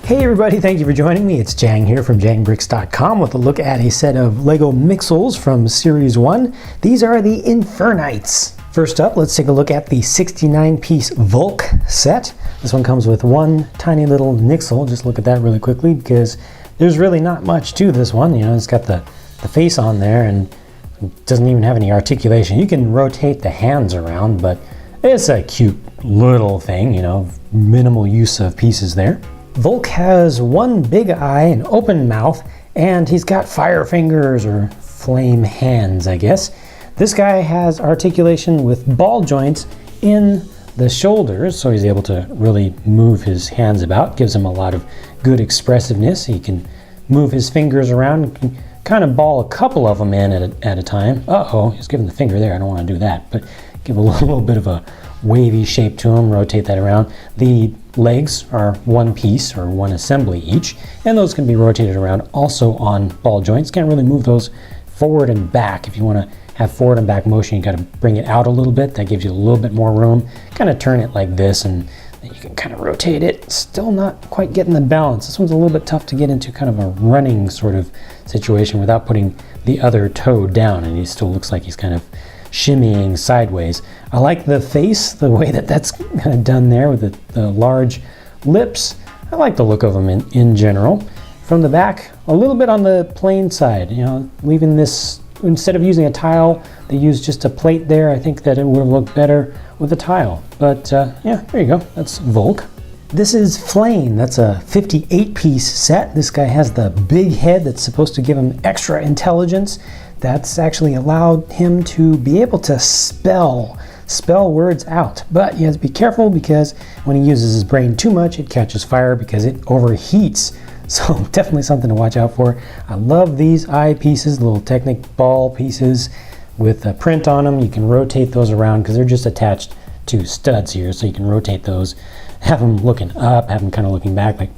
Hey everybody, thank you for joining me. It's Jang here from jangbricks.com with a look at a set of Lego Mixels from Series 1. These are the Infernites. First up, let's take a look at the 69-piece Vulk set. This one comes with one tiny little Mixel. Just look at that really quickly because there's really not much to this one. You know, it's got the face on there and it doesn't even have any articulation. You can rotate the hands around, but it's a cute little thing, you know, minimal use of pieces there. Vulk has one big eye, an open mouth, and he's got fire fingers or flame hands, I guess. This guy has articulation with ball joints in the shoulders, so he's able to really move his hands about. Gives him a lot of good expressiveness. He can move his fingers around, can kind of ball a couple of them in at a time. Uh-oh, he's giving the finger there. I don't want to do that, but give a little bit of a wavy shape to him, rotate that around. The legs are one piece or one assembly each, and those can be rotated around also on ball joints. Can't really move those forward and back. If you want to have forward and back motion, you got to bring it out a little bit. That gives you a little bit more room. Kind of turn it like this and then you can kind of rotate it. Still not quite getting the balance. This one's a little bit tough to get into kind of a running sort of situation without putting the other toe down, and he still looks like he's kind of shimmying sideways. I like the face, the way that's kind of done there with the large lips. I like the look of them in general. From the back, a little bit on the plain side, you know, leaving this, instead of using a tile, they used just a plate there. I think that it would have looked better with a tile. But yeah, there you go. That's Vulk. This is Flain. That's a 58-piece set. This guy has the big head that's supposed to give him extra intelligence. That's actually allowed him to be able to spell words out. But you have to be careful because when he uses his brain too much, it catches fire because it overheats. So definitely something to watch out for. I love these eye pieces, little Technic ball pieces with a print on them. You can rotate those around because they're just attached to studs here. So you can rotate those, have them looking up, have them kind of looking back, like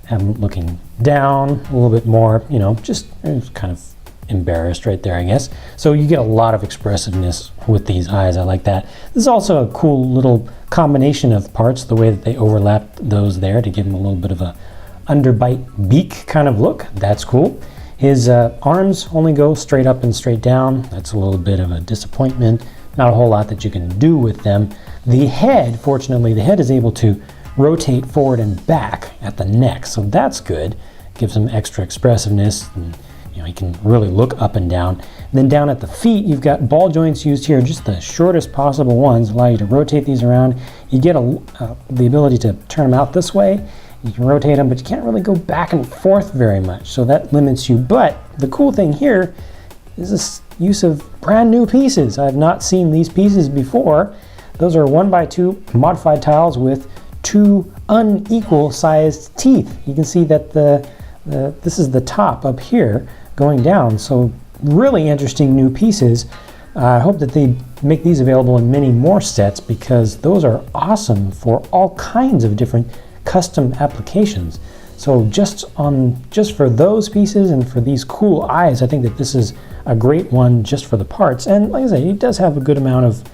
have them looking down a little bit more, you know, just kind of embarrassed right there, I guess. So you get a lot of expressiveness with these eyes. I like that. This is also a cool little combination of parts, the way that they overlap those there to give him a little bit of a underbite beak kind of look. That's cool. His arms only go straight up and straight down. That's a little bit of a disappointment. Not a whole lot that you can do with them. The head, fortunately, the head is able to rotate forward and back at the neck, so that's good. Gives him extra expressiveness, and you know, he can really look up and down. And then down at the feet, you've got ball joints used here, just the shortest possible ones, allow you to rotate these around. You get the ability to turn them out this way. You can rotate them, but you can't really go back and forth very much, so that limits you. But the cool thing here is this use of brand new pieces. I've not seen these pieces before. Those are 1x2 modified tiles with two unequal sized teeth. You can see that this is the top up here going down, so really interesting new pieces. I hope that they make these available in many more sets because those are awesome for all kinds of different custom applications. So just for those pieces and for these cool eyes, I think that this is a great one just for the parts. And like I say, he does have a good amount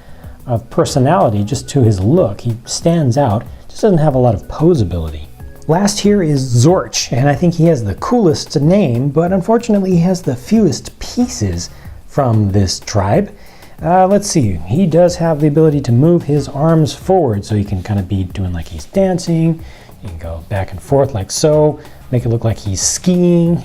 of personality just to his look. He stands out, just doesn't have a lot of posability. Last here is Zorch, and I think he has the coolest name, but unfortunately he has the fewest pieces from this tribe. Let's see, he does have the ability to move his arms forward, so he can kind of be doing like he's dancing. He can go back and forth like so, make it look like he's skiing.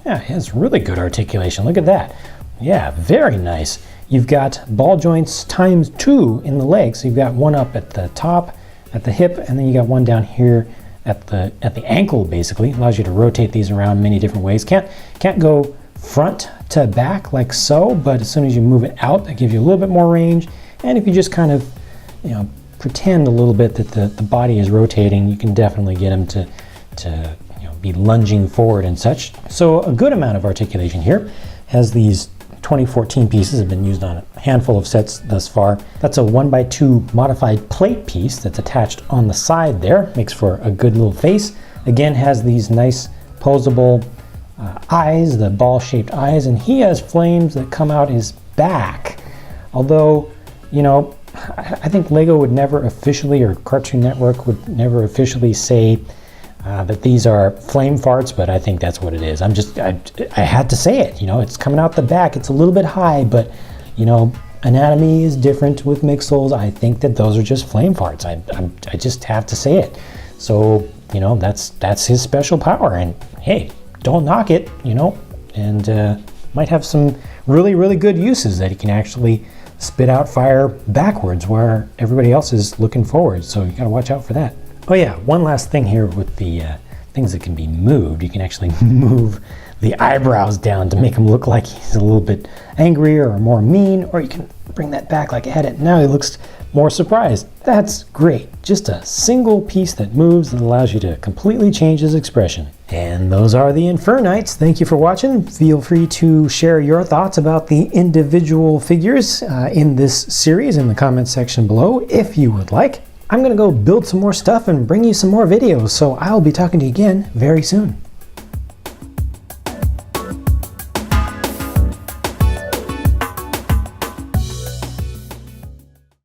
Yeah, he has really good articulation. Look at that. Yeah, very nice. You've got ball joints times 2 in the legs. So you've got one up at the top, at the hip, and then you got one down here at the ankle, basically. Allows you to rotate these around many different ways. Can't go front to back like so, but as soon as you move it out, that gives you a little bit more range. And if you just kind of, you know, pretend a little bit that the body is rotating, you can definitely get him to you know, be lunging forward and such. So a good amount of articulation here. Has these 2014 pieces, have been used on a handful of sets thus far. That's a 1x2 modified plate piece that's attached on the side there. Makes for a good little face. Again, has these nice posable eyes, the ball-shaped eyes, and he has flames that come out his back. Although, you know, I think Lego would never officially, or Cartoon Network would never officially say that these are flame farts, but I think that's what it is. I had to say it, you know, it's coming out the back. It's a little bit high, but you know, anatomy is different with Mixels. I think that those are just flame farts. I just have to say it. So, you know, that's his special power, and hey, don't knock it, you know, and might have some really, really good uses that he can actually spit out fire backwards where everybody else is looking forward. So you gotta watch out for that. Oh yeah, one last thing here with the things that can be moved. You can actually move the eyebrows down to make him look like he's a little bit angrier or more mean, or you can bring that back like I had it. Now he looks more surprised. That's great. Just a single piece that moves and allows you to completely change his expression. And those are the Infernites. Thank you for watching. Feel free to share your thoughts about the individual figures in this series in the comments section below if you would like. I'm going to go build some more stuff and bring you some more videos, so I'll be talking to you again very soon.